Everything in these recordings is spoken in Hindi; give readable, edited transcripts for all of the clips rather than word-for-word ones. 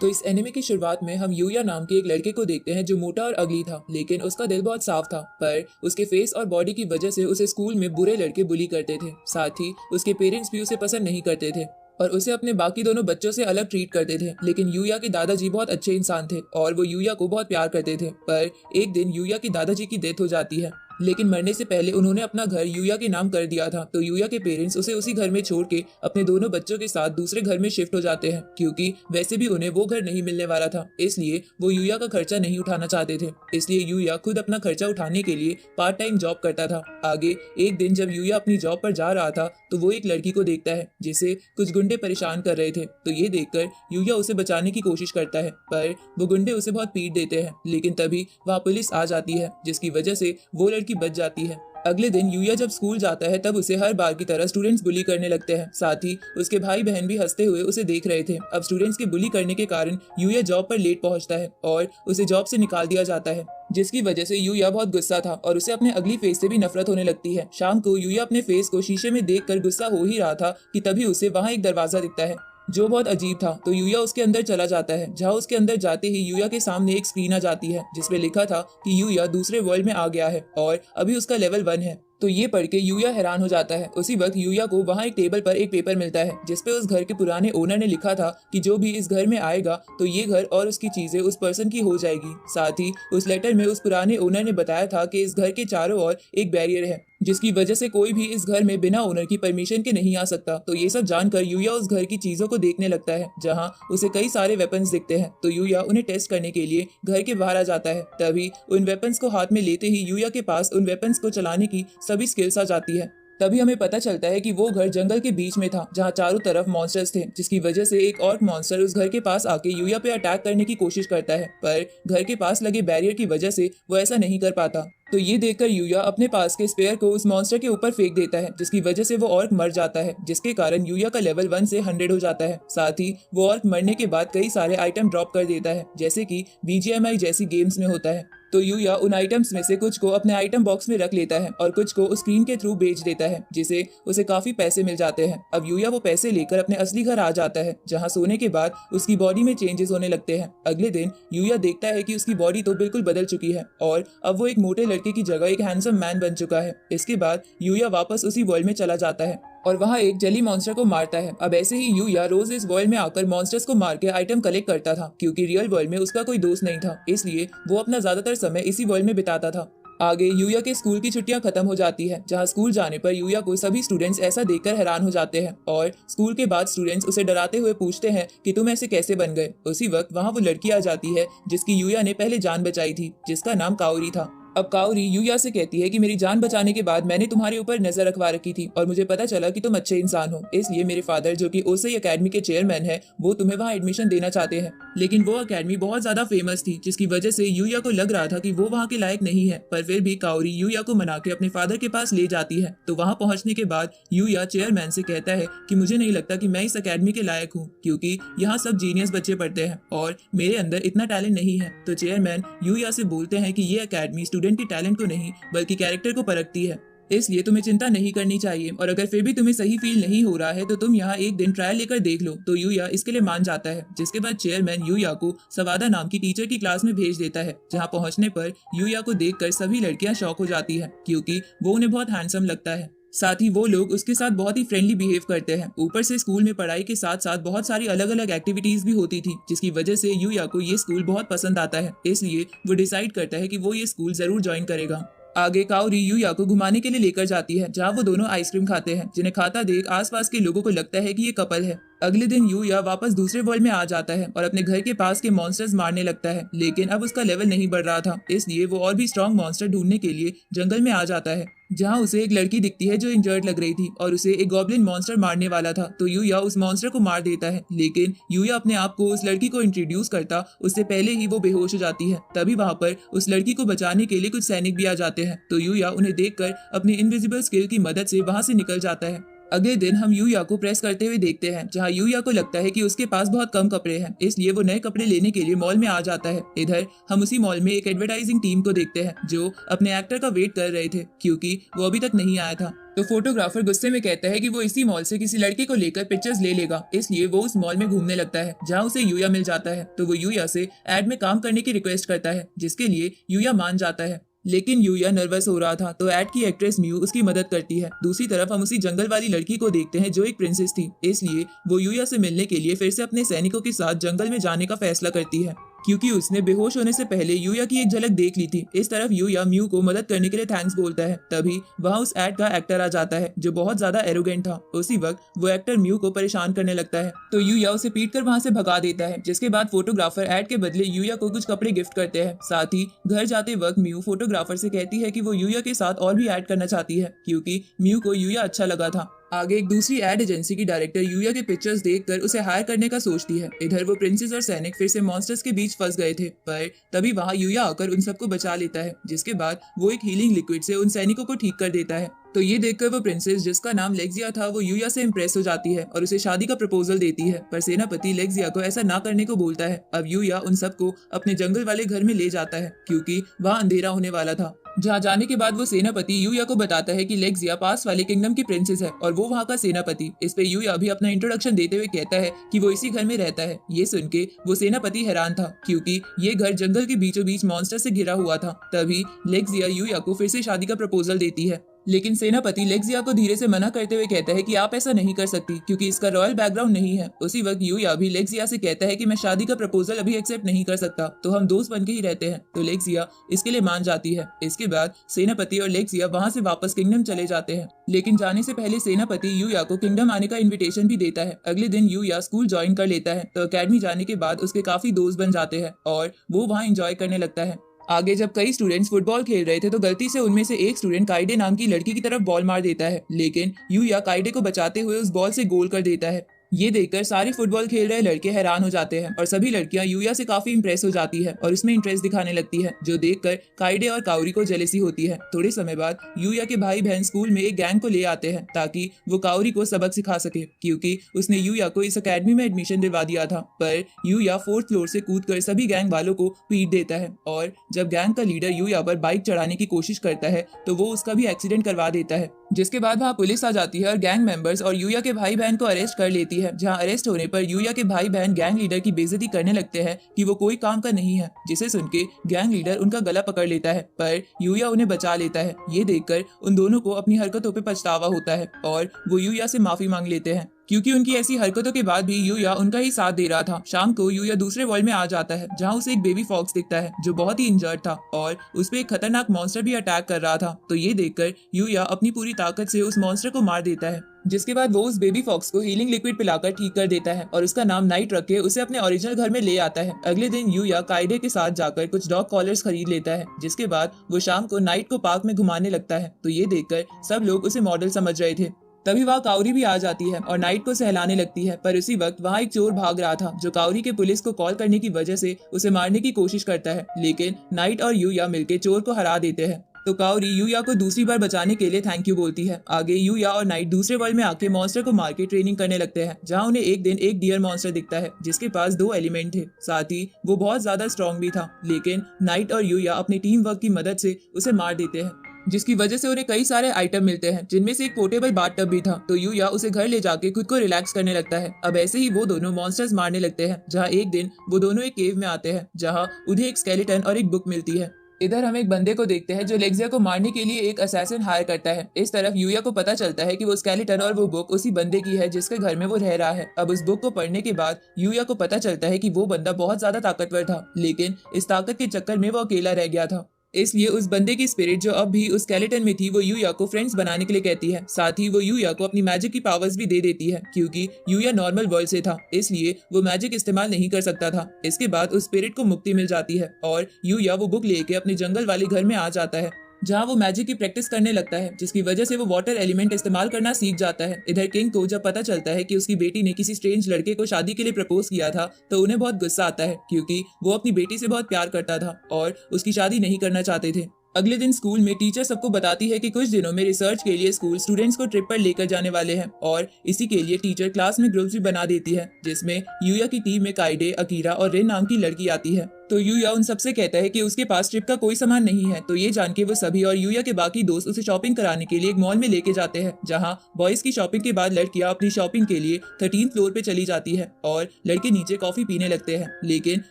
तो इस एनिमे की शुरुआत में हम यूया नाम के एक लड़के को देखते हैं जो मोटा और अगली था, लेकिन उसका दिल बहुत साफ था। पर उसके फेस और बॉडी की वजह से उसे स्कूल में बुरे लड़के बुली करते थे। साथ ही उसके पेरेंट्स भी उसे पसंद नहीं करते थे और उसे अपने बाकी दोनों बच्चों से अलग ट्रीट करते थे। लेकिन यूया के दादाजी बहुत अच्छे इंसान थे और वो यूया को बहुत प्यार करते थे। पर एक दिन यूया के दादाजी की डेथ हो जाती है, लेकिन मरने से पहले उन्होंने अपना घर यूया के नाम कर दिया था। तो यूया के पेरेंट्स उसे उसी घर में छोड़ के अपने दोनों बच्चों के साथ दूसरे घर में शिफ्ट हो जाते हैं, क्योंकि वैसे भी उन्हें वो घर नहीं मिलने वाला था। इसलिए वो यूया का खर्चा नहीं उठाना चाहते थे। इसलिए यूया खुद अपना खर्चा उठाने के लिए पार्ट टाइम जॉब करता था। आगे एक दिन जब यूया अपनी जॉब पर जा रहा था तो वो एक लड़की को देखता है जिसे कुछ गुंडे परेशान कर रहे थे। तो ये देखकर यूया उसे बचाने की कोशिश करता है, पर वो गुंडे उसे बहुत पीट देते हैं। लेकिन तभी वहाँ पुलिस आ जाती है, जिसकी वजह से वो लड़की बच जाती है। अगले दिन यूया जब स्कूल जाता है तब उसे हर बार की तरह स्टूडेंट्स बुली करने लगते हैं। साथ ही उसके भाई बहन भी हंसते हुए उसे देख रहे थे। अब स्टूडेंट्स के बुली करने के कारण यूया जॉब पर लेट पहुंचता है और उसे जॉब से निकाल दिया जाता है, जिसकी वजह से यूया बहुत गुस्सा था और उसे अपने अगली फेस से भी नफरत होने लगती है। शाम को यूया अपने फेस को शीशे में देखकर गुस्सा हो ही रहा था कि तभी उसे वहाँ एक दरवाजा दिखता है जो बहुत अजीब था। तो यूया उसके अंदर चला जाता है, जहाँ उसके अंदर जाते ही यूया के सामने एक स्क्रीन आ जाती है जिसपे लिखा था कि यूया दूसरे वर्ल्ड में आ गया है और अभी उसका लेवल 1 है। तो ये पढ़ के यूया हैरान हो जाता है। उसी वक्त यूया को वहाँ एक टेबल पर एक पेपर मिलता है जिसपे उस घर के पुराने ओनर ने लिखा था कि जो भी इस घर में आएगा तो ये घर और उसकी चीजें उस पर्सन की हो जाएगी। साथ ही उस लेटर में उस पुराने ओनर ने बताया था कि इस घर के चारों ओर एक बैरियर है जिसकी वजह से कोई भी इस घर में बिना ओनर की परमिशन के नहीं आ सकता। तो ये सब जानकर यूया उस घर की चीजों को देखने लगता है, जहाँ उसे कई सारे वेपन्स दिखते हैं। तो यूया उन्हें टेस्ट करने के लिए घर के बाहर आ जाता है। तभी उन वेपन्स को हाथ में लेते ही यूया के पास उन वेपन्स को चलाने की सभी स्किल्स आ जाती है। तभी हमें पता चलता है कि वो घर जंगल के बीच में था जहाँ चारों तरफ मॉन्स्टर्स थे, जिसकी वजह से एक और मॉन्स्टर उस घर के पास आके यूया पे अटैक करने की कोशिश करता है। पर घर के पास लगे बैरियर की वजह से वो ऐसा नहीं कर पाता। तो ये देखकर यूया अपने पास के स्पेयर को उस मॉन्स्टर के ऊपर फेंक देता है, जिसकी वजह से वो ऑर्क मर जाता है, जिसके कारण यूया का लेवल 1 से 100 हो जाता है। साथ ही वो ऑर्क मरने के बाद कई सारे आइटम ड्रॉप कर देता है, जैसे कि BGMI जैसी गेम्स में होता है। तो यूया उन आइटम्स में से कुछ को अपने आइटम बॉक्स में रख लेता है और कुछ को उस स्क्रीन के थ्रू बेच देता है, जिसे उसे काफी पैसे मिल जाते हैं। अब यूया वो पैसे लेकर अपने असली घर आ जाता है, जहाँ सोने के बाद उसकी बॉडी में चेंजेस होने लगते हैं। अगले दिन यूया देखता है कि उसकी बॉडी तो बिल्कुल बदल चुकी है और अब वो एक मोटे लड़के की जगह एक हैंडसम मैन बन चुका है। इसके बाद यूया वापस उसी वर्ल्ड में चला जाता है और वहाँ एक जेली मॉन्स्टर को मारता है। अब ऐसे ही यूया रोज इस वर्ल्ड में आकर मॉन्स्टर्स को मार के आइटम कलेक्ट करता था, क्योंकि रियल वर्ल्ड में उसका कोई दोस्त नहीं था, इसलिए वो अपना ज्यादातर समय इसी वर्ल्ड में बिताता था। आगे यूया के स्कूल की छुट्टियां खत्म हो जाती है, जहां स्कूल जाने पर यूया को सभी स्टूडेंट्स ऐसा देखकर हैरान हो जाते हैं और स्कूल के बाद स्टूडेंट्स उसे डराते हुए पूछते हैं कि तुम ऐसे कैसे बन गए। उसी वक्त वहां वो लड़की आ जाती है जिसकी यूया ने पहले जान बचाई थी, जिसका नाम काओरी था। अब काओरी यूया से कहती है कि मेरी जान बचाने के बाद मैंने तुम्हारे ऊपर नजर रखवा रखी थी और मुझे पता चला कि तुम अच्छे इंसान हो, इसलिए मेरे फादर जो कि ओसेई एकेडमी के चेयरमैन है वो तुम्हें वहाँ एडमिशन देना चाहते हैं। लेकिन वो एकेडमी बहुत ज्यादा फेमस थी, जिसकी वजह से यूया को लग रहा था कि वो वहाँ के लायक नहीं है, पर फिर भी काओरी यूया को मना के अपने फादर के पास ले जाती है। तो वहाँ पहुंचने के बाद यूया चेयरमैन से कहता है कि मुझे नहीं लगता कि मैं इस एकेडमी के लायक हूँ, क्योंकि यहाँ सब जीनियस बच्चे पढ़ते हैं और मेरे अंदर इतना टैलेंट नहीं है। तो चेयरमैन यूया से बोलते हैं कि ये एकेडमी स्टूडेंट के टैलेंट को नहीं बल्कि कैरेक्टर को परखती है, इसलिए तुम्हें चिंता नहीं करनी चाहिए और अगर फिर भी तुम्हें सही फील नहीं हो रहा है तो तुम यहाँ एक दिन ट्रायल लेकर देख लो। तो यूया इसके लिए मान जाता है, जिसके बाद चेयरमैन यूया को सवादा नाम की टीचर की क्लास में भेज देता है, जहाँ पहुँचने पर यूया को देखकर सभी लड़कियां शॉक हो जाती है, क्योंकि वो उन्हें बहुत हैंडसम लगता है। साथ ही वो लोग उसके साथ बहुत ही फ्रेंडली बिहेव करते हैं। ऊपर से स्कूल में पढ़ाई के साथ साथ बहुत सारी अलग अलग एक्टिविटीज भी होती थी, जिसकी वजह से यूया को ये स्कूल बहुत पसंद आता है, इसलिए वो डिसाइड करता है कि वो ये स्कूल जरूर ज्वाइन करेगा। आगे काओरी यूया को घुमाने के लिए लेकर जाती है, जहाँ वो दोनों आइसक्रीम खाते हैं, जिन्हें खाता देख आसपास के लोगों को लगता है कि ये कपल है। अगले दिन यूया वापस दूसरे वर्ल्ड में आ जाता है और अपने घर के पास के मॉन्स्टर्स मारने लगता है, लेकिन अब उसका लेवल नहीं बढ़ रहा था, इसलिए वो और भी स्ट्रॉन्ग मॉन्स्टर ढूंढने के लिए जंगल में आ जाता है, जहाँ उसे एक लड़की दिखती है जो इंजर्ड लग रही थी और उसे एक गॉब्लिन मॉन्स्टर मारने वाला था। तो यूया उस मॉन्स्टर को मार देता है, लेकिन यूया अपने आप को उस लड़की को इंट्रोड्यूस करता उससे पहले ही वो बेहोश हो जाती है। तभी वहाँ पर उस लड़की को बचाने के लिए कुछ सैनिक भी आ जाते हैं, तो यूया उन्हें देखकर अपनी इनविजिबल स्किल की मदद से वहाँ से निकल जाता है। अगले दिन हम यूया को प्रेस करते हुए देखते हैं, जहां यूया को लगता है कि उसके पास बहुत कम कपड़े हैं, इसलिए वो नए कपड़े लेने के लिए मॉल में आ जाता है। इधर हम उसी मॉल में एक एडवर्टाइजिंग टीम को देखते हैं जो अपने एक्टर का वेट कर रहे थे क्योंकि वो अभी तक नहीं आया था। तो फोटोग्राफर गुस्से में कहता है कि वो इसी मॉल से किसी लड़के को लेकर पिक्चर्स ले लेगा, इसलिए वो उस मॉल में घूमने लगता है जहाँ उसे यूया मिल जाता है। तो वो यूया से एड में काम करने की रिक्वेस्ट करता है, जिसके लिए यूया मान जाता है। लेकिन यूया नर्वस हो रहा था, तो एड की एक्ट्रेस म्यू उसकी मदद करती है। दूसरी तरफ हम उसी जंगल वाली लड़की को देखते हैं जो एक प्रिंसेस थी, इसलिए वो यूया से मिलने के लिए फिर से अपने सैनिकों के साथ जंगल में जाने का फैसला करती है क्योंकि उसने बेहोश होने से पहले यूया की एक झलक देख ली थी। इस तरफ यूया म्यू को मदद करने के लिए थैंक्स बोलता है। तभी वहाँ उस एड का एक्टर आ जाता है जो बहुत ज्यादा एरोगेंट था। उसी वक्त वो एक्टर म्यू को परेशान करने लगता है, तो यूया उसे पीट कर वहाँ से भगा देता है, जिसके बाद फोटोग्राफर एड के बदले यूया को कुछ कपड़े गिफ्ट करते हैं। साथ ही घर जाते वक्त म्यू फोटोग्राफर से कहती है कि वो यूया के साथ और भी ऐड करना चाहती है क्योंकि म्यू को यूया अच्छा लगा था। आगे एक दूसरी एड एजेंसी की डायरेक्टर यूया के पिक्चर्स देखकर उसे हायर करने का सोचती है। इधर वो प्रिंसेस और सैनिक फिर से मॉन्स्टर्स के बीच फंस गए थे, पर तभी वहाँ यूया आकर उन सबको बचा लेता है, जिसके बाद वो एक हीलिंग लिक्विड से उन सैनिकों को ठीक कर देता है। तो ये देखकर वो प्रिंसेस जिसका नाम लेक्सिया था वो यूया से इम्प्रेस हो जाती है और उसे शादी का प्रपोजल देती है, पर सेनापति लेक्सिया को ऐसा ना करने को बोलता है। अब यूया उन सबको अपने जंगल वाले घर में ले जाता है क्योंकि वहाँ अंधेरा होने वाला था। जहाँ जाने के बाद वो सेनापति यूया को बताता है कि लेक्सिया पास वाले किंगडम की प्रिंसेस है और वो वहाँ का सेनापति। इस पे यूया भी अपना इंट्रोडक्शन देते हुए कहता है कि वो इसी घर में रहता है। ये सुन के वो सेनापति हैरान था क्योंकि ये घर जंगल के बीचों बीच मॉन्स्टर से घिरा हुआ था। तभी लेक्सिया यूया को फिर से शादी का प्रपोजल देती है, लेकिन सेनापति लेक्सिया को धीरे से मना करते हुए कहता है कि आप ऐसा नहीं कर सकती क्योंकि इसका रॉयल बैकग्राउंड नहीं है। उसी वक्त यूया भी लेक्सिया से कहता है कि मैं शादी का प्रपोजल अभी एक्सेप्ट नहीं कर सकता, तो हम दोस्त बन के ही रहते हैं। तो लेक्सिया इसके लिए मान जाती है। इसके बाद सेनापति और लेक्सिया वहाँ से वापस किंगडम चले जाते हैं, लेकिन जाने से पहले सेनापति यूया को किंगडम आने का इन्विटेशन भी देता है। अगले दिन यूया स्कूल ज्वाइन कर लेता है, तो अकेडमी जाने के बाद उसके काफी दोस्त बन जाते हैं और वो वहाँ एंजॉय करने लगता है। आगे जब कई स्टूडेंट्स फुटबॉल खेल रहे थे तो गलती से उनमें से एक स्टूडेंट काइडे नाम की लड़की की तरफ बॉल मार देता है, लेकिन यूया काइडे को बचाते हुए उस बॉल से गोल कर देता है। ये देखकर सारे फुटबॉल खेल रहे लड़के हैरान हो जाते हैं और सभी लड़कियां यूया से काफी इंप्रेस हो जाती है और उसमें इंटरेस्ट दिखाने लगती है, जो देखकर काइडे और काउरी को जेलसी होती है। थोड़े समय बाद यूया के भाई बहन स्कूल में एक गैंग को ले आते हैं ताकि वो काउरी को सबक सिखा सके क्योंकि उसने यूया को इस अकेडमी में एडमिशन दिलवा दिया था। पर यूया 4th फ्लोर से कूदकर सभी गैंग वालों को पीट देता है और जब गैंग का लीडर यूया पर बाइक चढ़ाने की कोशिश करता है तो वो उसका भी एक्सीडेंट करवा देता है, जिसके बाद वहाँ पुलिस आ जाती है और गैंग मेंबर्स और यूया के भाई बहन को अरेस्ट कर लेती है। जहाँ अरेस्ट होने पर यूया के भाई बहन गैंग लीडर की बेइज्जती करने लगते हैं कि वो कोई काम का नहीं है, जिसे सुन के गैंग लीडर उनका गला पकड़ लेता है, पर यूया उन्हें बचा लेता है। ये देखकर उन दोनों को अपनी हरकतों पे पछतावा होता है और वो यूया से माफी मांग लेते हैं क्योंकि उनकी ऐसी हरकतों के बाद भी यूया उनका ही साथ दे रहा था। शाम को यूया दूसरे वर्ल्ड में आ जाता है जहाँ उसे एक बेबी फॉक्स दिखता है जो बहुत ही इंजर्ड था और उस पे एक खतरनाक मॉन्स्टर भी अटैक कर रहा था। तो ये देखकर यूया अपनी पूरी ताकत से उस मॉन्स्टर को मार देता है, जिसके बाद वो उस बेबी फॉक्स को हीलिंग लिक्विड पिलाकर ठीक कर देता है और उसका नाम नाइट रख के उसे अपने ओरिजिनल घर में ले आता है। अगले दिन यूया काइडे के साथ जाकर कुछ डॉग कॉलर्स खरीद लेता है, जिसके बाद वो शाम को नाइट को पार्क में घुमाने लगता है। तो ये देखकर सब लोग उसे मॉडल समझ रहे थे। तभी वहाँ काउरी भी आ जाती है और नाइट को सहलाने लगती है, पर उसी वक्त वहाँ एक चोर भाग रहा था जो काउरी के पुलिस को कॉल करने की वजह से उसे मारने की कोशिश करता है, लेकिन नाइट और यूया मिलकर चोर को हरा देते हैं। तो काउरी यूया को दूसरी बार बचाने के लिए थैंक यू बोलती है। आगे यूया और नाइट दूसरे वर्ल्ड में आके मॉन्स्टर को मार के ट्रेनिंग करने लगते हैं, जहाँ उन्हें एक दिन एक डियर मॉन्स्टर दिखता है जिसके पास 2 एलिमेंट थे, साथ ही वो बहुत ज्यादा स्ट्रॉन्ग भी था। लेकिन नाइट और यूया अपनी टीम वर्क की मदद से उसे मार देते हैं, जिसकी वजह से उन्हें कई सारे आइटम मिलते हैं, जिनमें से एक पोर्टेबल बाथटब भी था। तो यूया उसे घर ले जाके खुद को रिलैक्स करने लगता है। अब ऐसे ही वो दोनों मॉन्स्टर्स मारने लगते हैं, जहाँ एक दिन वो दोनों एक केव में आते हैं जहाँ उन्हें एक स्केलेटन और एक बुक मिलती है। इधर हम एक बंदे को देखते हैं जो लेक्सिया को मारने के लिए एक असैसिन हायर करता है। इस तरफ यूया को पता चलता है कि वो स्केलेटन और वो बुक उसी बंदे की है जिसके घर में वो रह रहा है। अब उस बुक को पढ़ने के बाद यूया को पता चलता है कि वो बंदा बहुत ज्यादा ताकतवर था, लेकिन इस ताकत के चक्कर में वो अकेला रह गया था। इसलिए उस बंदे की स्पिरिट जो अब भी उस स्केलेटन में थी वो यूया को फ्रेंड्स बनाने के लिए कहती है। साथ ही वो यूया को अपनी मैजिक की पावर्स भी दे देती है क्योंकि यूया नॉर्मल वर्ल्ड से था, इसलिए वो मैजिक इस्तेमाल नहीं कर सकता था। इसके बाद उस स्पिरिट को मुक्ति मिल जाती है और यूया वो बुक लेके अपने जंगल वाले घर में आ जाता है, जहाँ वो मैजिक की प्रैक्टिस करने लगता है, जिसकी वजह से वो वाटर एलिमेंट इस्तेमाल करना सीख जाता है। इधर किंग को जब पता चलता है कि उसकी बेटी ने किसी स्ट्रेंज लड़के को शादी के लिए प्रपोज किया था तो उन्हें बहुत गुस्सा आता है क्योंकि वो अपनी बेटी से बहुत प्यार करता था और उसकी शादी नहीं करना चाहते थे। अगले दिन स्कूल में टीचर सबको बताती है कि कुछ दिनों में रिसर्च के लिए स्कूल स्टूडेंट्स को ट्रिप पर लेकर जाने वाले हैं और इसी के लिए टीचर क्लास में ग्रुप्स भी बना देती है जिसमें यूया की टीम में काइडे, अकीरा और रेन नाम की लड़की आती है। तो यूया उन सबसे कहता है कि उसके पास ट्रिप का कोई सामान नहीं है। तो ये जान के वो सभी और यूया के बाकी दोस्त उसे शॉपिंग कराने के लिए एक मॉल में लेके जाते हैं जहाँ बॉयज की शॉपिंग के बाद लड़कियां अपनी शॉपिंग के लिए 13th फ्लोर पे चली जाती है और लड़के नीचे कॉफी पीने लगते हैं। लेकिन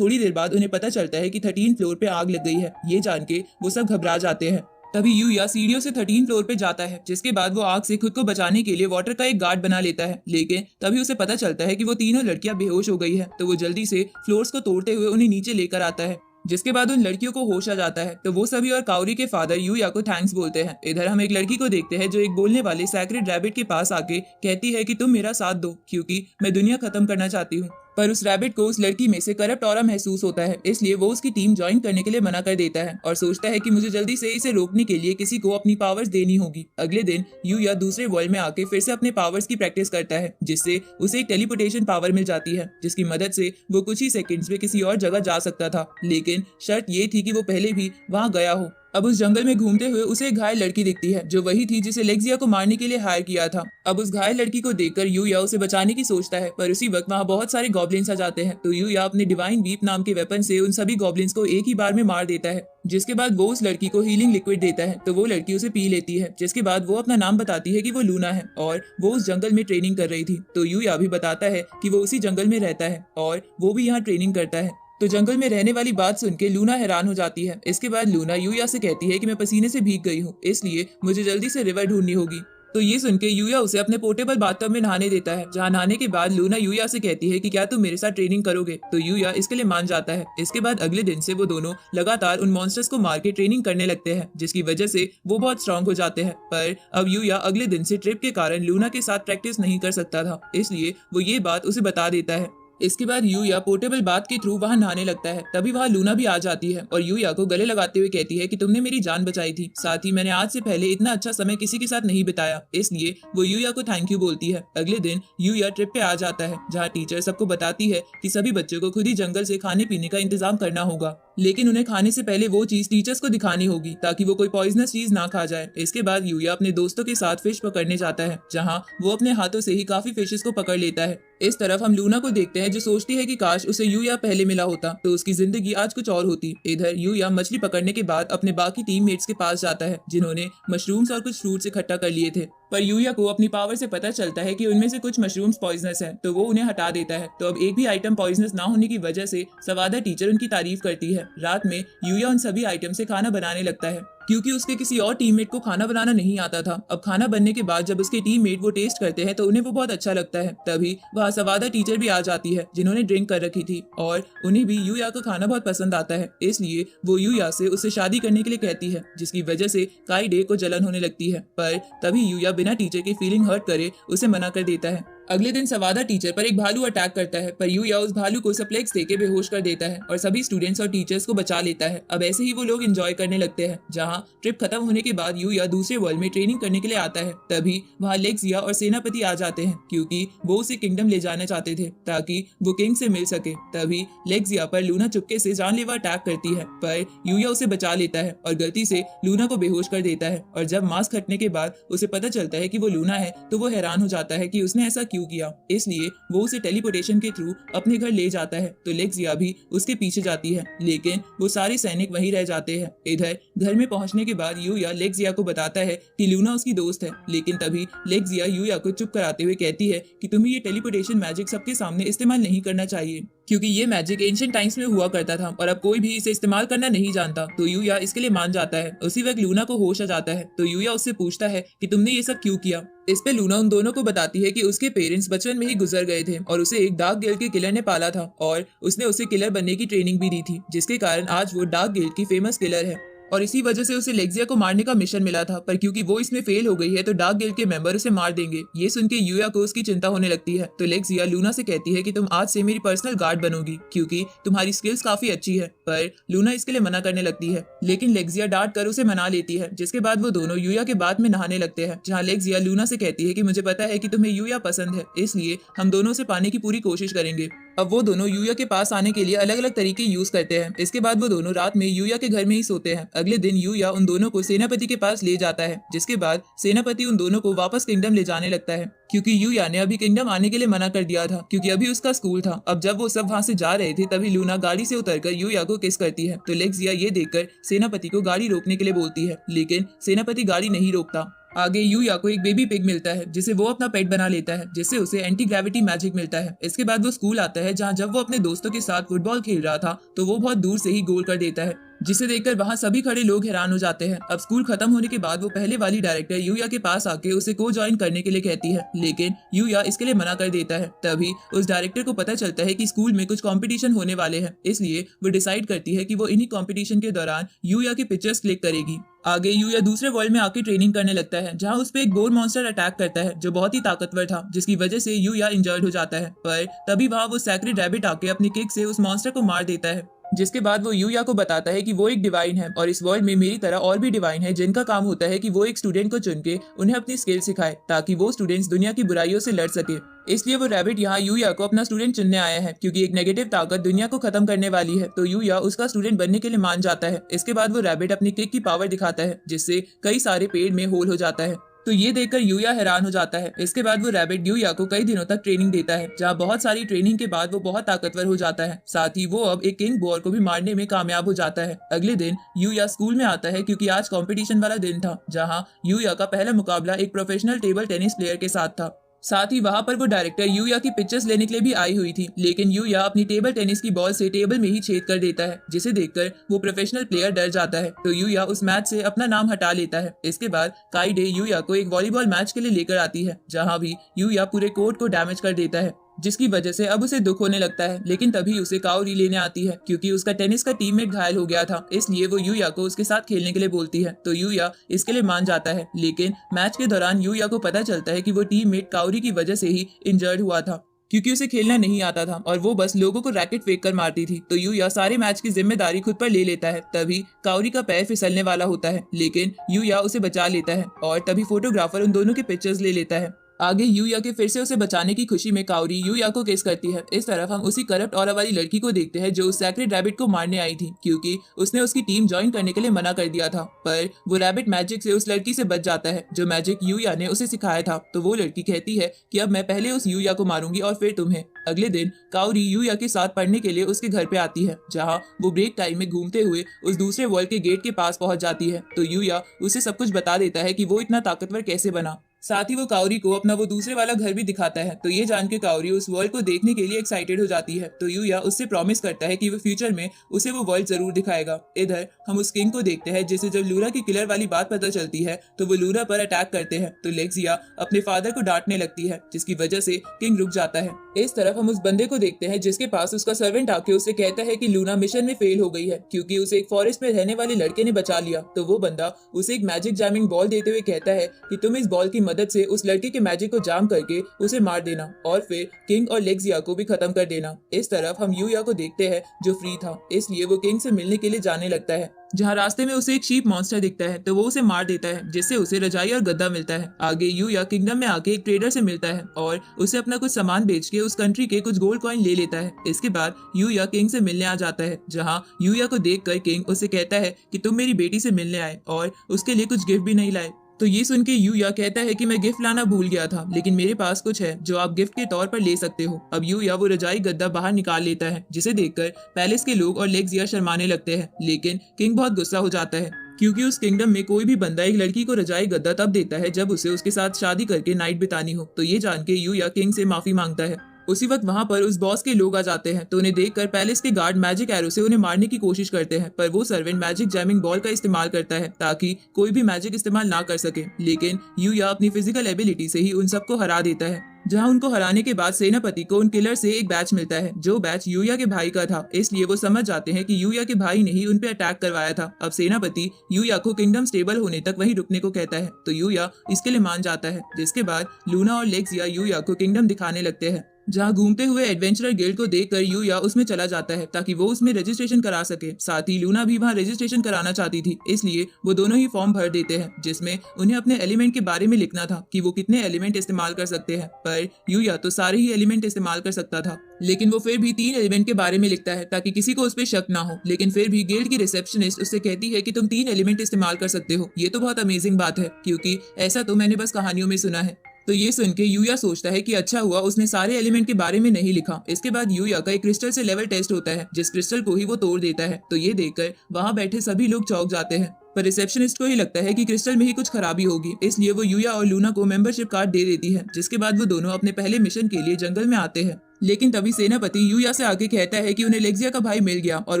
थोड़ी देर बाद उन्हें पता चलता है कि 13th फ्लोर पे आग लग गई है। ये जान के वो सब घबरा जाते हैं। तभी यूया सीढ़ियों से 13 फ्लोर पे जाता है जिसके बाद वो आग से खुद को बचाने के लिए वाटर का एक गार्ड बना लेता है। लेकिन तभी उसे पता चलता है कि वो तीनों लड़कियां बेहोश हो गई है। तो वो जल्दी से फ्लोर्स को तोड़ते हुए उन्हें नीचे लेकर आता है जिसके बाद उन लड़कियों को होश आ जाता है। तो वो सभी और काउरी के फादर यूया को थैंक्स बोलते हैं। इधर हम एक लड़की को देखते हैं जो एक बोलने वाले सैक्रेड रैबिट के पास आके कहती है कि तुम मेरा साथ दो क्योंकि मैं दुनिया खत्म करना चाहती हूँ। पर उस रैबिट को उस लड़की में से करप्ट ऑरा महसूस होता है, इसलिए वो उसकी टीम ज्वाइन करने के लिए मना कर देता है और सोचता है कि मुझे जल्दी से इसे रोकने के लिए किसी को अपनी पावर्स देनी होगी। अगले दिन यूया दूसरे वर्ल्ड में आके फिर से अपने पावर्स की प्रैक्टिस करता है जिससे उसे एक टेलीपोर्टेशन पावर मिल जाती है जिसकी मदद से वो कुछ ही सेकंड्स में किसी और जगह जा सकता था। लेकिन शर्त ये थी कि वो पहले भी वहाँ गया हो। अब उस जंगल में घूमते हुए उसे एक घायल लड़की दिखती है जो वही थी जिसे लेक्सिया को मारने के लिए हायर किया था। अब उस घायल लड़की को देखकर यूया उसे बचाने की सोचता है पर उसी वक्त वहाँ बहुत सारे गॉब्लिन्स आ जाते हैं। तो यूया अपने डिवाइन वीप नाम के वेपन से उन सभी गॉब्लिन्स को एक ही बार में मार देता है जिसके बाद वो उस लड़की को हीलिंग लिक्विड देता है। तो वो लड़की उसे पी लेती है जिसके बाद वो अपना नाम बताती है कि वो लूना है और वो उस जंगल में ट्रेनिंग कर रही थी। तो यूया भी बताता है कि वो उसी जंगल में रहता है और वो भी यहाँ ट्रेनिंग करता है। तो जंगल में रहने वाली बात सुन के लूना हैरान हो जाती है। इसके बाद लूना यूया से कहती है कि मैं पसीने से भीग गई हूँ, इसलिए मुझे जल्दी से रिवर ढूंढनी होगी। तो ये सुन के यूया उसे अपने पोर्टेबल बाथटब में नहाने देता है जहाँ नहाने के बाद लूना यूया से कहती है कि क्या तुम मेरे साथ ट्रेनिंग करोगे। तो यूया इसके लिए मान जाता है। इसके बाद अगले दिन से वो दोनों लगातार उन मॉन्स्टर्स को मार के ट्रेनिंग करने लगते हैं जिसकी वजह से वो बहुत स्ट्रांग हो जाते हैं। पर अब यूया अगले दिन से ट्रिप के कारण लूना के साथ प्रैक्टिस नहीं कर सकता था, इसलिए वो ये बात उसे बता देता है। इसके बाद यूया पोर्टेबल बाथ के थ्रू वहां नहाने लगता है। तभी वहां लूना भी आ जाती है और यूया को गले लगाते हुए कहती है कि तुमने मेरी जान बचाई थी, साथ ही मैंने आज से पहले इतना अच्छा समय किसी के साथ नहीं बिताया, इसलिए वो यूया को थैंक यू बोलती है। अगले दिन यूया ट्रिप पे आ जाता है जहाँ टीचर सबको बताती है कि सभी बच्चों को खुद ही जंगल से खाने पीने का इंतजाम करना होगा, लेकिन उन्हें खाने से पहले वो चीज टीचर्स को दिखानी होगी ताकि वो कोई पॉइजनस चीज ना खा जाए। इसके बाद यूया अपने दोस्तों के साथ फिश पकड़ने जाता है जहाँ वो अपने हाथों से ही काफी फिशेस को पकड़ लेता है। इस तरफ हम लूना को देखते हैं जो सोचती है कि काश उसे यूया पहले मिला होता तो उसकी जिंदगी आज कुछ और होती। इधर यूया मछली पकड़ने के बाद अपने बाकी टीममेट्स के पास जाता है जिन्होंने मशरूम्स और कुछ फ्रूट्स इकट्ठा कर लिए थे। पर यूया को अपनी पावर से पता चलता है कि उनमें से कुछ मशरूम्स पॉइजनस हैं, तो वो उन्हें हटा देता है। तो अब एक भी आइटम पॉइजनस ना होने की वजह से सवादा टीचर उनकी तारीफ करती है। रात में यूया उन सभी आइटम से खाना बनाने लगता है क्योंकि उसके किसी और टीममेट को खाना बनाना नहीं आता था। अब खाना बनने के बाद जब उसके टीममेट वो टेस्ट करते हैं तो उन्हें वो बहुत अच्छा लगता है। तभी वहाँ सवादा टीचर भी आ जाती है जिन्होंने ड्रिंक कर रखी थी और उन्हें भी यूया का खाना बहुत पसंद आता है, इसलिए वो यूया से उससे शादी करने के लिए कहती है जिसकी वजह से काइडे को जलन होने लगती है। पर तभी यूया बिना टीचर की फीलिंग हर्ट करे उसे मना कर देता है। अगले दिन सवादा टीचर पर एक भालू अटैक करता है पर यूया उस भालू को सप्लेक्स देके बेहोश कर देता है और सभी स्टूडेंट्स और टीचर्स को बचा लेता है। अब ऐसे ही वो लोग एंजॉय करने लगते हैं। जहाँ ट्रिप खत्म होने के बाद यूया दूसरे वर्ल्ड में ट्रेनिंग करने के लिए आता है। तभी वहाँ लेक्सिया और सेनापति आ जाते हैं क्योंकि वो उसे किंगडम ले जाना चाहते थे ताकि वो किंग से मिल सके। तभी लेक्सिया पर लूना चुपके से जानलेवा अटैक करती है पर यूया उसे बचा लेता है और गलती से लूना को बेहोश कर देता है। और जब मास्क हटने के बाद उसे पता चलता है कि वो लूना है तो वो हैरान हो जाता है कि उसने ऐसा क्यों किया, इसलिए वो उसे टेलीपोर्टेशन के थ्रू अपने घर ले जाता है। तो लेक्सिया भी उसके पीछे जाती है लेकिन वो सारे सैनिक वहीं रह जाते हैं। इधर घर में पहुंचने के बाद यूया लेक्सिया को बताता है कि लूना उसकी दोस्त है, लेकिन तभी लेक्सिया यूया को चुप कराते हुए कहती है कि तुम्हें ये टेलीपोर्टेशन मैजिक सबके सामने इस्तेमाल नहीं करना चाहिए क्योंकि ये मैजिक एंशिएंट टाइम्स में हुआ करता था और अब कोई भी इसे इस्तेमाल करना नहीं जानता। तो यूया इसके लिए मान जाता है। उसी वक्त लूना को होश आ जाता है तो यूया उससे पूछता है कि तुमने ये सब क्यों किया। इस पे लूना उन दोनों को बताती है कि उसके पेरेंट्स बचपन में ही गुजर गए थे और उसे एक डार्क गेल के किलर ने पाला था और उसने उसे किलर बनने की ट्रेनिंग भी दी थी, जिसके कारण आज वो डार्क गेल की फेमस किलर है और इसी वजह से उसे लेक्सिया को मारने का मिशन मिला था। पर क्योंकि वो इसमें फेल हो गई है तो डार्क गेल के मेंबर उसे मार देंगे। ये सुन के यूया को उसकी चिंता होने लगती है। तो लेक्सिया लूना से कहती है कि तुम आज से मेरी पर्सनल गार्ड बनोगी क्योंकि तुम्हारी स्किल्स काफी अच्छी है। पर लूना इसके लिए मना करने लगती है लेकिन लेक्सिया डांट कर उसे मना लेती है, जिसके बाद वो दोनों यूया के बाथ में नहाने लगते हैं जहाँ लेक्सिया लूना से कहती है कि मुझे पता है कि तुम्हें यूया पसंद है, इसलिए हम दोनों से पाने की पूरी कोशिश करेंगे। अब वो दोनों यूया के पास आने के लिए अलग अलग तरीके यूज करते हैं। इसके बाद वो दोनों रात में यूया के घर में ही सोते हैं। अगले दिन यूया उन दोनों को सेनापति के पास ले जाता है, जिसके बाद सेनापति उन दोनों को वापस किंगडम ले जाने लगता है, क्योंकि यूया ने अभी किंगडम आने के लिए मना कर दिया था, क्योंकि अभी उसका स्कूल था। अब जब वो सब वहाँ से जा रहे थे तभी लूना गाड़ी से उतरकर यूया को किस करती है, तो लेक्सिया ये देखकर सेनापति को गाड़ी रोकने के लिए बोलती है, लेकिन सेनापति गाड़ी नहीं रोकता। आगे यूया को एक बेबी पिग मिलता है, जिसे वो अपना पेट बना लेता है, जिससे उसे एंटी ग्रेविटी मैजिक मिलता है। इसके बाद वो स्कूल आता है, जहाँ जब वो अपने दोस्तों के साथ फुटबॉल खेल रहा था तो वो बहुत दूर से ही गोल कर देता है, जिसे देखकर वहाँ सभी खड़े लोग हैरान हो जाते हैं। अब स्कूल खत्म होने के बाद वो पहले वाली डायरेक्टर यूया के पास आके उसे को ज्वाइन करने के लिए कहती है, लेकिन यूया इसके लिए मना कर देता है। तभी उस डायरेक्टर को पता चलता है कि स्कूल में कुछ कंपटीशन होने वाले हैं, इसलिए वो डिसाइड करती है कि वो इन्हीं कंपटीशन के दौरान यूया की पिक्चर्स क्लिक करेगी। आगे यूया दूसरे वर्ल्ड में आके ट्रेनिंग करने लगता है, जहाँ उस पे एक गोर मॉन्स्टर अटैक करता है जो बहुत ही ताकतवर था, जिसकी वजह से यूया इंजर्ड हो जाता है। पर तभी वहाँ वो सैक्रेड रैबिट आके अपनी किक से उस मॉन्स्टर को मार देता है, जिसके बाद वो यूया को बताता है कि वो एक डिवाइन है और इस वर्ल्ड में मेरी तरह और भी डिवाइन है, जिनका काम होता है कि वो एक स्टूडेंट को चुन के उन्हें अपनी स्किल सिखाए, ताकि वो स्टूडेंट्स दुनिया की बुराइयों से लड़ सके। इसलिए वो रैबिट यहाँ यूया को अपना स्टूडेंट चुनने आया है, क्योंकि एक नेगेटिव ताकत दुनिया को खत्म करने वाली है, तो यूया उसका स्टूडेंट बनने के लिए मान जाता है। इसके बाद वो रैबिट अपनी किक की पावर दिखाता है, जिससे कई सारे पेड़ में होल हो जाता है, तो ये देखकर यूया हैरान हो जाता है। इसके बाद वो रैबिट यूया को कई दिनों तक ट्रेनिंग देता है, जहाँ बहुत सारी ट्रेनिंग के बाद वो बहुत ताकतवर हो जाता है। साथ ही वो अब एक किंग बोर को भी मारने में कामयाब हो जाता है। अगले दिन यूया स्कूल में आता है, क्योंकि आज कंपटीशन वाला दिन था, जहाँ यूया का पहला मुकाबला एक प्रोफेशनल टेबल टेनिस प्लेयर के साथ था। साथ ही वहाँ पर वो डायरेक्टर यूया की पिक्चर्स लेने के लिए भी आई हुई थी, लेकिन यूया अपनी टेबल टेनिस की बॉल से टेबल में ही छेद कर देता है, जिसे देखकर वो प्रोफेशनल प्लेयर डर जाता है, तो यूया उस मैच से अपना नाम हटा लेता है। इसके बाद काइडे यूया को एक वॉलीबॉल मैच के लिए लेकर आती है, जहाँ भी यूया पूरे कोर्ट को डैमेज कर देता है, जिसकी वजह से अब उसे दुख होने लगता है। लेकिन तभी उसे काओरी लेने आती है, क्योंकि उसका टेनिस का टीममेट घायल हो गया था, इसलिए वो यूया को उसके साथ खेलने के लिए बोलती है, तो यूया इसके लिए मान जाता है। लेकिन मैच के दौरान यूया को पता चलता है कि वो टीममेट काओरी की वजह से ही इंजर्ड हुआ था, क्योंकि उसे खेलना नहीं आता था और वो बस लोगों को रैकेट फेंक कर मारती थी। तो यूया सारे मैच की जिम्मेदारी खुद पर ले लेता है। तभी काओरी का पैर फिसलने वाला होता है, लेकिन यूया उसे बचा लेता है और तभी फोटोग्राफर उन दोनों के पिक्चर्स ले लेता है। आगे यूया के फिर से उसे बचाने की खुशी में काओरी यूया को किस करती है। इस तरफ हम उसी करप्ट ऑरा वाली लड़की को देखते हैं, जो उस सैक्रेड रैबिट को मारने आई थी, क्योंकि उसने उसकी टीम ज्वाइन करने के लिए मना कर दिया था। पर वो रैबिट मैजिक से उस लड़की से बच जाता है, जो मैजिक यूया ने उसे सिखाया था। तो वो लड़की कहती है कि अब मैं पहले उस यूया को मारूंगी और फिर तुम्हें। अगले दिन काओरी यूया के साथ पढ़ने के लिए उसके घर पे आती है, जहाँ वो ब्रेक टाइम में घूमते हुए उस दूसरे वर्ल्ड के गेट के पास पहुंच जाती है। तो यूया उसे सब कुछ बता देता है कि वो इतना ताकतवर कैसे बना। साथ ही वो काओरी को अपना वो दूसरे वाला घर भी दिखाता है। तो ये जान के काओरी उस वर्ल्ड को देखने के लिए एक्साइटेड हो जाती है। तो यूया उससे प्रॉमिस करता है कि वो फ्यूचर में उसे वो वर्ल्ड जरूर दिखाएगा। इधर हम उस किंग को देखते हैं, जिसे जब लूरा की किलर वाली बात पता चलती है तो वो लूरा पर अटैक करते हैं। तो लेक्सिया अपने फादर को डांटने लगती है, जिसकी वजह से किंग रुक जाता है। इस तरफ हम उस बंदे को देखते हैं, जिसके पास उसका सर्वेंट आके उसे कहता है कि लूना मिशन में फेल हो गई है, क्योंकि उसे एक फॉरेस्ट में रहने वाले लड़के ने बचा लिया। तो वो बंदा उसे एक मैजिक जैमिंग बॉल देते हुए कहता है कि तुम इस बॉल की मदद से उस लड़के के मैजिक को जाम करके उसे मार देना और फिर किंग और लेक्सिया को भी खत्म कर देना। इस तरफ हम यूया को देखते हैं, जो फ्री था, इसलिए वो किंग से मिलने के लिए जाने लगता है, जहाँ रास्ते में उसे एक शीप मॉन्स्टर दिखता है, तो वो उसे मार देता है, जिससे उसे रजाई और गद्दा मिलता है। आगे यूया किंगडम में आके एक ट्रेडर से मिलता है और उसे अपना कुछ सामान बेच के उस कंट्री के कुछ गोल्ड कॉइन ले लेता है। इसके बाद यूया किंग से मिलने आ जाता है, जहाँ यूया को देखकर किंग उसे कहता है कि तुम मेरी बेटी से मिलने आए और उसके लिए कुछ गिफ्ट भी नहीं लाए। तो ये सुन के यूया कहता है कि मैं गिफ्ट लाना भूल गया था, लेकिन मेरे पास कुछ है जो आप गिफ्ट के तौर पर ले सकते हो। अब यूया वो रजाई गद्दा बाहर निकाल लेता है, जिसे देखकर पैलेस के लोग और लेक्सिया शर्माने लगते हैं। लेकिन किंग बहुत गुस्सा हो जाता है, क्योंकि उस किंगडम में कोई भी बंदा एक लड़की को रजाई गद्दा तब देता है जब उसे उसके साथ शादी करके नाइट बितानी हो। तो ये जान के यूया किंग से माफी मांगता है। उसी वक्त वहां पर उस बॉस के लोग आ जाते हैं, तो उन्हें देखकर पैलेस के गार्ड मैजिक एरो से उन्हें मारने की कोशिश करते हैं, पर वो सर्वेंट मैजिक जैमिंग बॉल का इस्तेमाल करता है ताकि कोई भी मैजिक इस्तेमाल ना कर सके। लेकिन यूया अपनी फिजिकल एबिलिटी से ही उन सबको हरा देता है, जहां उनको हराने के बाद सेनापति को उन किलर से एक बैच मिलता है, जो बैच यूया के भाई का था। इसलिए वो समझ जाते हैं कि यूया के भाई ने ही उन पे अटैक करवाया था। अब सेनापति यूया को किंगडम स्टेबल होने तक वहीं रुकने को कहता है, तो यूया इसके लिए मान जाता है। जिसके बाद लूना और लेक्सिया यूया को किंगडम दिखाने लगते हैं। जहाँ घूमते हुए एडवेंचरर गिल्ड को देखकर यूया उसमें चला जाता है ताकि वो उसमें रजिस्ट्रेशन करा सके। साथ ही लूना भी वहाँ रजिस्ट्रेशन कराना चाहती थी, इसलिए वो दोनों ही फॉर्म भर देते हैं जिसमें उन्हें अपने एलिमेंट के बारे में लिखना था कि वो कितने एलिमेंट इस्तेमाल कर सकते हैं। पर यूया तो सारे ही एलिमेंट इस्तेमाल कर सकता था, लेकिन वो फिर भी 3 एलिमेंट के बारे में लिखता है ताकि किसी को उस पर शक ना हो। लेकिन फिर भी गिल्ड की रिसेप्शनिस्ट उससे कहती है कि तुम 3 एलिमेंट इस्तेमाल कर सकते हो। ये तो बहुत अमेजिंग बात है, क्योंकि ऐसा तो मैंने बस कहानियों में सुना है। तो ये सुन के यूया सोचता है कि अच्छा हुआ उसने सारे एलिमेंट के बारे में नहीं लिखा। इसके बाद यूया का एक क्रिस्टल से लेवल टेस्ट होता है, जिस क्रिस्टल को ही वो तोड़ देता है। तो ये देखकर वहाँ बैठे सभी लोग चौंक जाते हैं, पर रिसेप्शनिस्ट को ही लगता है कि क्रिस्टल में ही कुछ खराबी होगी, इसलिए वो यूया और लूना को मेंबरशिप कार्ड दे देती है। जिसके बाद वो दोनों अपने पहले मिशन के लिए जंगल में आते हैं। लेकिन तभी सेनापति यूया से आके कहता है कि उन्हें लेक्सिया का भाई मिल गया और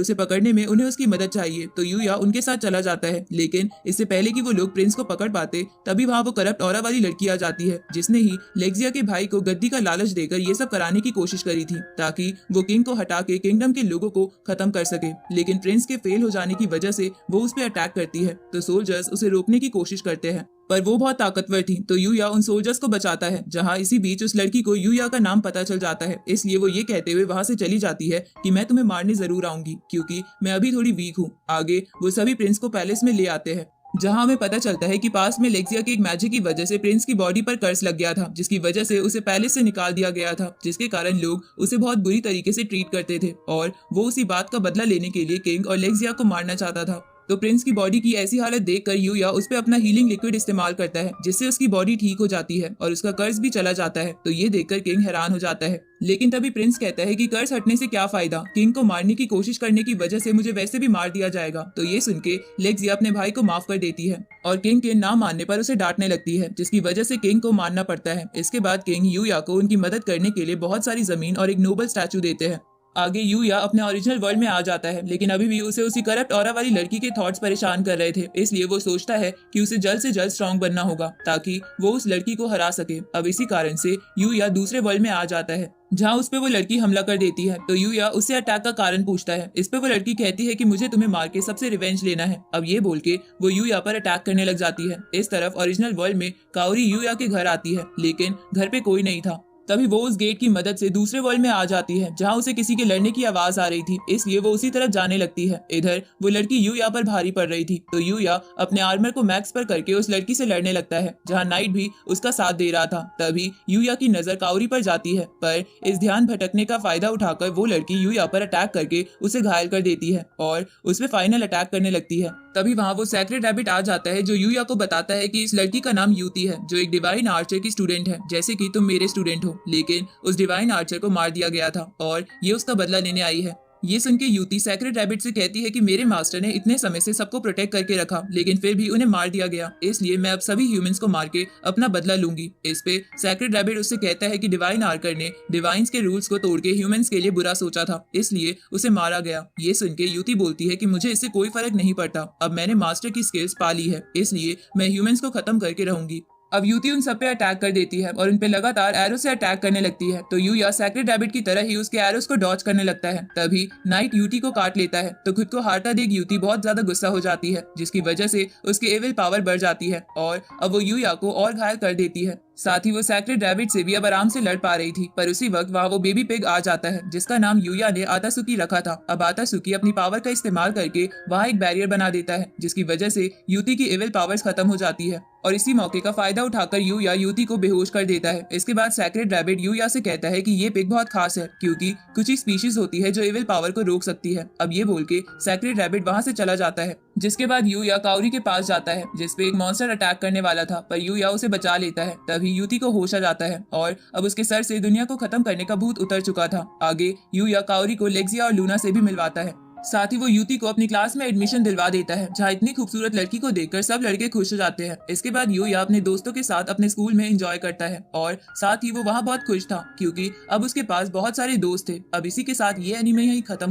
उसे पकड़ने में उन्हें उसकी मदद चाहिए। तो यूया उनके साथ चला जाता है, लेकिन इससे पहले कि वो लोग प्रिंस को पकड़ पाते तभी वहाँ वो करप्ट ऑरा वाली लड़की आ जाती है, जिसने ही लेक्सिया के भाई को गद्दी का लालच देकर ये सब कराने की कोशिश करी थी ताकि वो किंग को हटा के किंगडम के लोगों को खत्म कर सके। लेकिन प्रिंस के फेल हो जाने की वजह से वो उस पर अटैक करती है। तो सोल्जर्स उसे रोकने की कोशिश करते हैं, पर वो बहुत ताकतवर थी। तो यूया उन सोल्जर्स को बचाता है। जहाँ इसी बीच उस लड़की को यूया का नाम पता चल जाता है, इसलिए वो ये कहते हुए वहां से चली जाती है कि मैं तुम्हें मारने जरूर आऊंगी, क्योंकि मैं अभी थोड़ी वीक हूँ। आगे वो सभी प्रिंस को पैलेस में ले आते हैं, जहां हमें पता चलता है कि पास में लेक्सिया की एक मैजिक की वजह से प्रिंस की बॉडी पर कर्स लग गया था, जिसकी वजह से उसे पैलेस से निकाल दिया गया था, जिसके कारण लोग उसे बहुत बुरी तरीके से ट्रीट करते थे और वो उसी बात का बदला लेने के लिए किंग और लेक्सिया को मारना चाहता था। तो प्रिंस की बॉडी की ऐसी हालत देखकर यूया उस पर अपना हीलिंग लिक्विड इस्तेमाल करता है, जिससे उसकी बॉडी ठीक हो जाती है और उसका कर्ज भी चला जाता है। तो ये देखकर किंग हैरान हो जाता है, लेकिन तभी प्रिंस कहता है कि कर्ज हटने से क्या फायदा, किंग को मारने की कोशिश करने की वजह से मुझे वैसे भी मार दिया जाएगा। तो ये सुन के लेक्सिया अपने भाई को माफ कर देती है और किंग के ना मानने पर उसे डांटने लगती है, जिसकी वजह से किंग को मारना पड़ता है। इसके बाद किंग यूया को उनकी मदद करने के लिए बहुत सारी जमीन और एक नोबल स्टैचू देते हैं। आगे यूया अपने ओरिजिनल वर्ल्ड में आ जाता है, लेकिन अभी भी उसे उसी करप्ट ऑरा वाली लड़की के थॉट्स परेशान कर रहे थे, इसलिए वो सोचता है कि उसे जल्द से जल्द स्ट्रांग बनना होगा ताकि वो उस लड़की को हरा सके। अब इसी कारण से यूया दूसरे वर्ल्ड में आ जाता है, जहाँ उस पे वो लड़की हमला कर देती है। तो यूया उससे अटैक का कारण पूछता है। इस पे वो लड़की कहती है कि मुझे तुम्हें मार के सबसे रिवेंज लेना है। अब ये बोल के वो यूया पर अटैक करने लग जाती है। इस तरफ ओरिजिनल वर्ल्ड में काओरी यूया के घर आती है, लेकिन घर पे कोई नहीं था। तभी वो उस गेट की मदद से दूसरे वर्ल्ड में आ जाती है, जहाँ उसे किसी के लड़ने की आवाज आ रही थी, इसलिए वो उसी तरफ जाने लगती है। इधर वो लड़की यूया पर भारी पड़ रही थी, तो यूया अपने आर्मर को मैक्स पर करके उस लड़की से लड़ने लगता है, जहाँ नाइट भी उसका साथ दे रहा था। तभी यूया की नजर काउरी पर जाती है, पर इस ध्यान भटकने का फायदा उठाकर वो लड़की यूया पर अटैक करके उसे घायल कर देती है और उस पर फाइनल अटैक करने लगती है। तभी वहाँ वो सैक्रेड रैबिट आ जाता है, जो यूया को बताता है कि इस लड़की का नाम यूती है, जो एक डिवाइन आर्चर की स्टूडेंट है, जैसे कि तुम मेरे स्टूडेंट हो। लेकिन उस डिवाइन आर्चर को मार दिया गया था और ये उसका बदला लेने आई है। ये सुन के यूती सैक्रेड रैबिट से कहती है कि मेरे मास्टर ने इतने समय से सबको प्रोटेक्ट करके रखा, लेकिन फिर भी उन्हें मार दिया गया, इसलिए मैं अब सभी ह्यूमंस को मार के अपना बदला लूंगी। इस पे सैक्रेड रैबिट उससे कहता है कि डिवाइन आर्कर ने डिवाइन्स के रूल्स को तोड़ के ह्यूमंस के लिए बुरा सोचा था, इसलिए उसे मारा गया। ये सुन के यूती बोलती है कि मुझे इससे कोई फर्क नहीं पड़ता, अब मैंने मास्टर की स्किल्स पा ली है, इसलिए मैं ह्यूमंस को खत्म करके रहूंगी। अब यूती उन सब पे अटैक कर देती है और उन पे लगातार एरो से अटैक करने लगती है। तो यूया सैक्रेड रैबिट की तरह ही उसके एरोस को डॉच करने लगता है। तभी नाइट यूती को काट लेता है, तो खुद को हारता देख यूती बहुत ज्यादा गुस्सा हो जाती है, जिसकी वजह से उसकी एविल पावर बढ़ जाती है और अब वो यूया को और घायल कर देती है। साथ ही वो सैक्रेड रैबिट से भी अब आराम से लड़ पा रही थी, पर उसी वक्त वहाँ वो बेबी पिग आ जाता है, जिसका नाम यूया ने आतासुकी रखा था। अब आतासुकी अपनी पावर का इस्तेमाल करके वहाँ एक बैरियर बना देता है, जिसकी वजह से यूती की एविल पावर्स खत्म हो जाती है और इसी मौके का फायदा उठाकर यूया यूती को बेहोश कर देता है। इसके बाद सैक्रेड रैबिट यूया से कहता है कि ये पिग बहुत खास है, क्योंकि कुछ ही स्पीशीज होती है जो एविल पावर को रोक सकती है। अब ये बोल के सैक्रेड रैबिट वहाँ से चला जाता है, जिसके बाद यूया काउरी के पास जाता है, जिसपे एक मॉन्स्टर अटैक करने वाला था, पर यूया उसे बचा लेता है। तभी यूती को होश आ जाता है और अब उसके सर से दुनिया को खत्म करने का भूत उतर चुका था। आगे यूया काउरी को लेक्सिया और लूना से भी मिलवाता है। साथ ही वो यूती को अपनी क्लास में एडमिशन दिलवा देता है, जहाँ इतनी खूबसूरत लड़की को देखकर सब लड़के खुश हो जाते हैं। इसके बाद यूया अपने दोस्तों के साथ अपने स्कूल में एंजॉय करता है और साथ ही वो वहाँ बहुत खुश था, क्योंकि अब उसके पास बहुत सारे दोस्त थे। अब इसी के साथ ये एनीमे यहीं खत्म